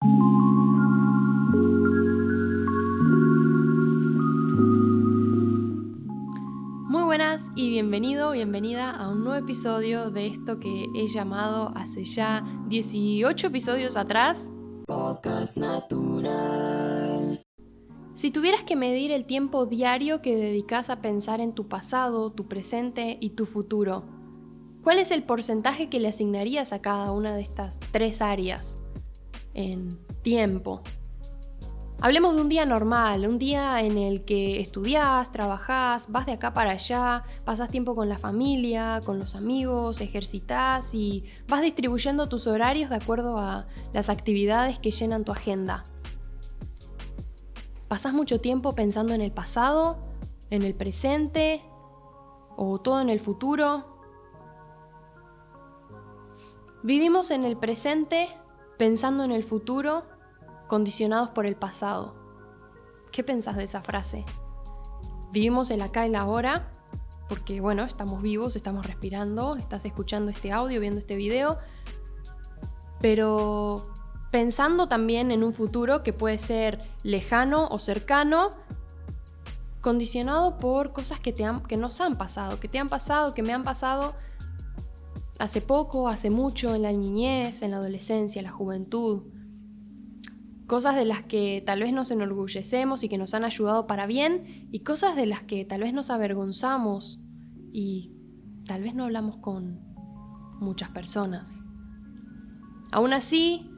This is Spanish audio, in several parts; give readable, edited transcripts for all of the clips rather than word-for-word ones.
Muy buenas y bienvenida a un nuevo episodio de esto que he llamado hace ya 18 episodios atrás Podcast Natural. Si tuvieras que medir el tiempo diario que dedicas a pensar en tu pasado, tu presente y tu futuro, ¿cuál es el porcentaje que le asignarías a cada una de estas tres áreas en tiempo? Hablemos de un día normal, un día en el que estudiás, trabajás, vas de acá para allá, pasás tiempo con la familia, con los amigos, ejercitás y vas distribuyendo tus horarios de acuerdo a las actividades que llenan tu agenda. ¿Pasás mucho tiempo pensando en el pasado, en el presente o todo en el futuro? Vivimos en el presente pensando en el futuro, condicionados por el pasado. ¿Qué pensás de esa frase? Vivimos el acá y la ahora, porque estamos vivos, estamos respirando, estás escuchando este audio, viendo este video, pero pensando también en un futuro que puede ser lejano o cercano, condicionado por cosas que nos han pasado, que te han pasado, que me han pasado hace poco, hace mucho, en la niñez, en la adolescencia, en la juventud. Cosas de las que tal vez nos enorgullecemos y que nos han ayudado para bien, y cosas de las que tal vez nos avergonzamos y tal vez no hablamos con muchas personas. Aún así,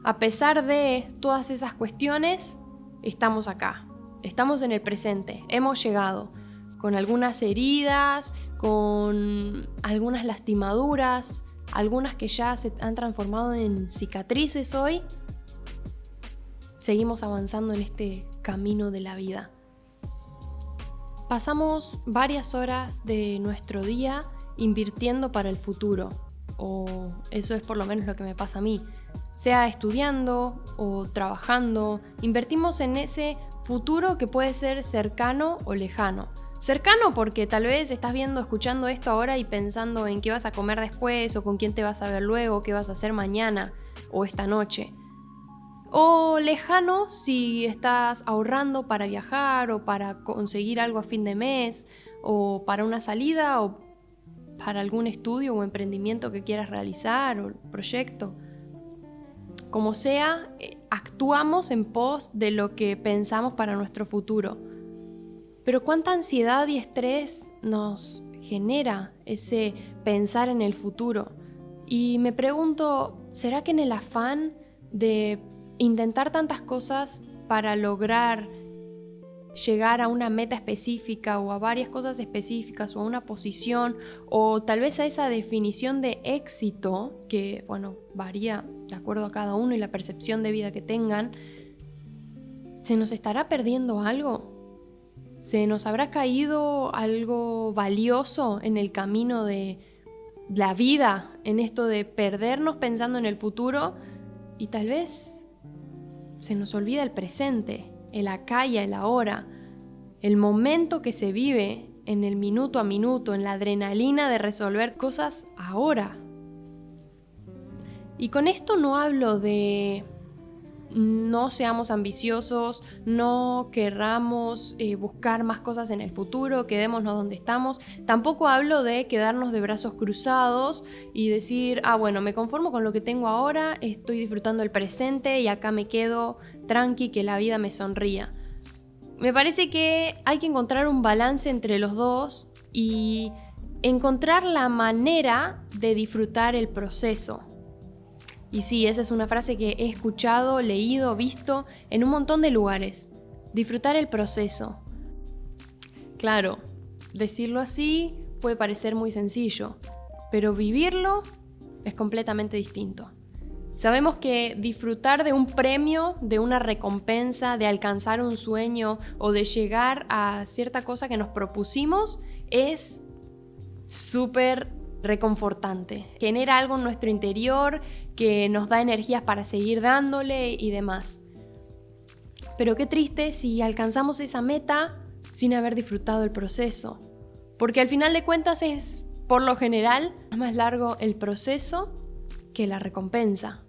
a pesar de todas esas cuestiones, estamos acá, estamos en el presente, hemos llegado con algunas heridas, con algunas lastimaduras, algunas que ya se han transformado en cicatrices hoy. Seguimos avanzando en este camino de la vida. Pasamos varias horas de nuestro día invirtiendo para el futuro, o eso es por lo menos lo que me pasa a mí. Sea estudiando o trabajando, invertimos en ese futuro que puede ser cercano o lejano. Cercano porque tal vez estás escuchando esto ahora y pensando en qué vas a comer después, o con quién te vas a ver luego, qué vas a hacer mañana o esta noche. O lejano si estás ahorrando para viajar o para conseguir algo a fin de mes o para una salida o para algún estudio o emprendimiento que quieras realizar o proyecto. Como sea, actuamos en pos de lo que pensamos para nuestro futuro. Pero ¿cuánta ansiedad y estrés nos genera ese pensar en el futuro? Y me pregunto, ¿será que en el afán de intentar tantas cosas para lograr llegar a una meta específica o a varias cosas específicas o a una posición o tal vez a esa definición de éxito que, varía de acuerdo a cada uno y la percepción de vida que tengan, se nos estará perdiendo algo? ¿Se nos habrá caído algo valioso en el camino de la vida, en esto de perdernos pensando en el futuro y tal vez se nos olvida el presente, el acá y el ahora, el momento que se vive en el minuto a minuto, en la adrenalina de resolver cosas ahora? Y con esto no hablo de no seamos ambiciosos, no querramos buscar más cosas en el futuro, quedémonos donde estamos. Tampoco hablo de quedarnos de brazos cruzados y decir, me conformo con lo que tengo ahora, estoy disfrutando el presente y acá me quedo tranqui, que la vida me sonría. Me parece que hay que encontrar un balance entre los dos y encontrar la manera de disfrutar el proceso. Y sí, esa es una frase que he escuchado, leído, visto en un montón de lugares. Disfrutar el proceso. Claro, decirlo así puede parecer muy sencillo, pero vivirlo es completamente distinto. Sabemos que disfrutar de un premio, de una recompensa, de alcanzar un sueño o de llegar a cierta cosa que nos propusimos es súper reconfortante. Genera algo en nuestro interior que nos da energías para seguir dándole y demás. Pero qué triste si alcanzamos esa meta sin haber disfrutado el proceso. Porque al final de cuentas es, por lo general, más largo el proceso que la recompensa.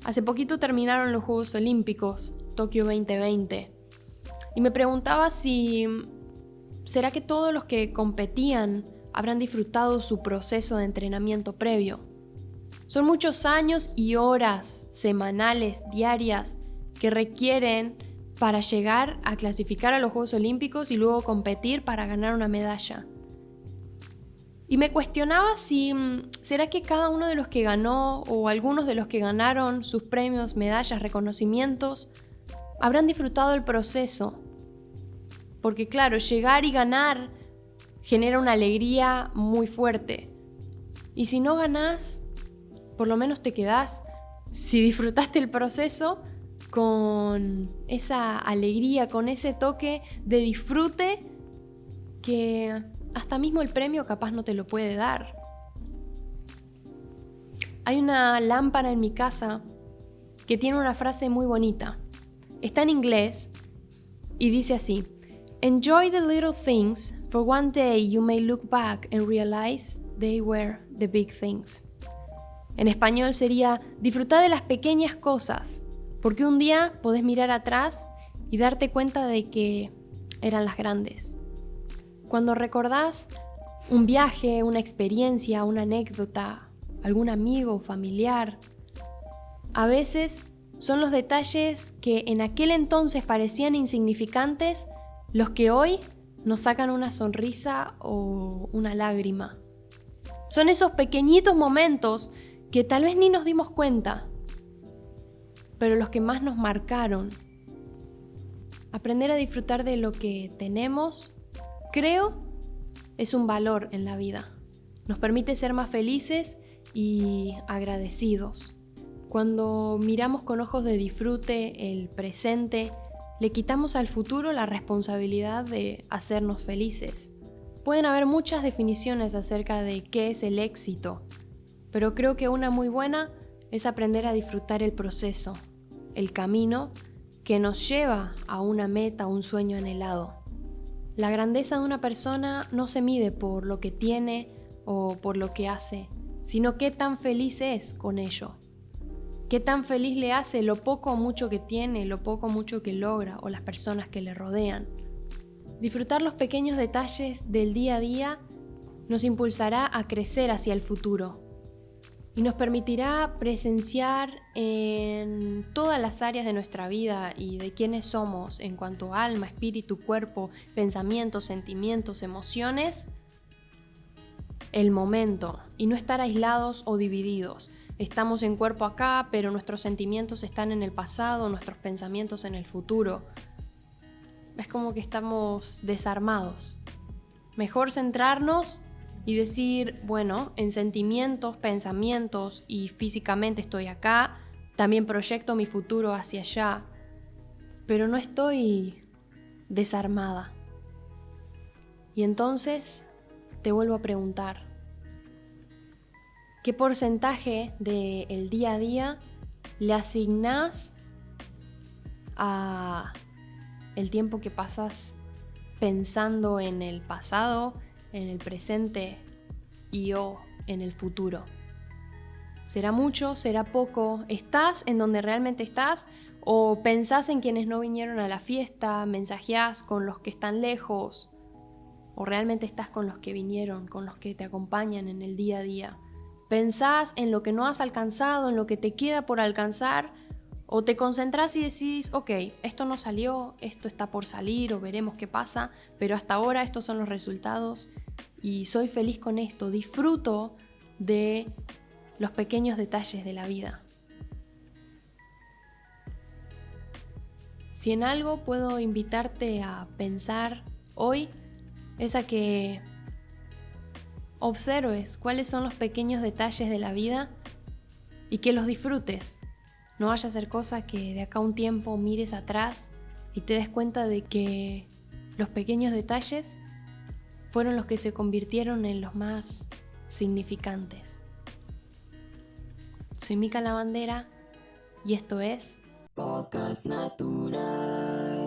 Hace poquito terminaron los Juegos Olímpicos, Tokio 2020, y me preguntaba si ¿será que todos los que competían habrán disfrutado su proceso de entrenamiento previo? Son muchos años y horas semanales, diarias, que requieren para llegar a clasificar a los Juegos Olímpicos y luego competir para ganar una medalla. Y me cuestionaba si ¿será que cada uno de los que ganó o algunos de los que ganaron sus premios, medallas, reconocimientos habrán disfrutado el proceso? Porque claro, llegar y ganar genera una alegría muy fuerte. Y si no ganás, por lo menos te quedás, si disfrutaste el proceso, con esa alegría, con ese toque de disfrute que hasta mismo el premio capaz no te lo puede dar. Hay una lámpara en mi casa que tiene una frase muy bonita. Está en inglés y dice así: Enjoy the little things, for one day you may look back and realize they were the big things. En español sería: disfruta de las pequeñas cosas, porque un día podés mirar atrás y darte cuenta de que eran las grandes. Cuando recordás un viaje, una experiencia, una anécdota, algún amigo o familiar, a veces son los detalles que en aquel entonces parecían insignificantes los que hoy nos sacan una sonrisa o una lágrima. Son esos pequeñitos momentos que tal vez ni nos dimos cuenta, pero los que más nos marcaron. Aprender a disfrutar de lo que tenemos, creo, es un valor en la vida. Nos permite ser más felices y agradecidos. Cuando miramos con ojos de disfrute el presente, le quitamos al futuro la responsabilidad de hacernos felices. Pueden haber muchas definiciones acerca de qué es el éxito, pero creo que una muy buena es aprender a disfrutar el proceso, el camino que nos lleva a una meta, un sueño anhelado. La grandeza de una persona no se mide por lo que tiene o por lo que hace, sino qué tan feliz es con ello. Qué tan feliz le hace lo poco o mucho que tiene, lo poco o mucho que logra o las personas que le rodean. Disfrutar los pequeños detalles del día a día nos impulsará a crecer hacia el futuro y nos permitirá presenciar en todas las áreas de nuestra vida y de quiénes somos en cuanto a alma, espíritu, cuerpo, pensamientos, sentimientos, emociones, el momento y no estar aislados o divididos. Estamos en cuerpo acá, pero nuestros sentimientos están en el pasado, nuestros pensamientos en el futuro. Es como que estamos desarmados. Mejor centrarnos y decir, bueno, en sentimientos, pensamientos y físicamente estoy acá, también proyecto mi futuro hacia allá, pero no estoy desarmada. Y entonces te vuelvo a preguntar, ¿qué porcentaje del día a día le asignás a el tiempo que pasas pensando en el pasado, en el presente y o en el futuro? ¿Será mucho? ¿Será poco? ¿Estás en donde realmente estás? ¿O pensás en quienes no vinieron a la fiesta? ¿Mensajeás con los que están lejos? ¿O realmente estás con los que vinieron, con los que te acompañan en el día a día? ¿Pensás en lo que no has alcanzado, en lo que te queda por alcanzar? ¿O te concentrás y decís, ok, esto no salió, esto está por salir o veremos qué pasa, pero hasta ahora estos son los resultados y soy feliz con esto, disfruto de los pequeños detalles de la vida? Si en algo puedo invitarte a pensar hoy, es a que observes cuáles son los pequeños detalles de la vida y que los disfrutes. No vaya a ser cosa que de acá a un tiempo mires atrás y te des cuenta de que los pequeños detalles fueron los que se convirtieron en los más significantes. Soy Mica Lavandera y esto es Podcast Natural.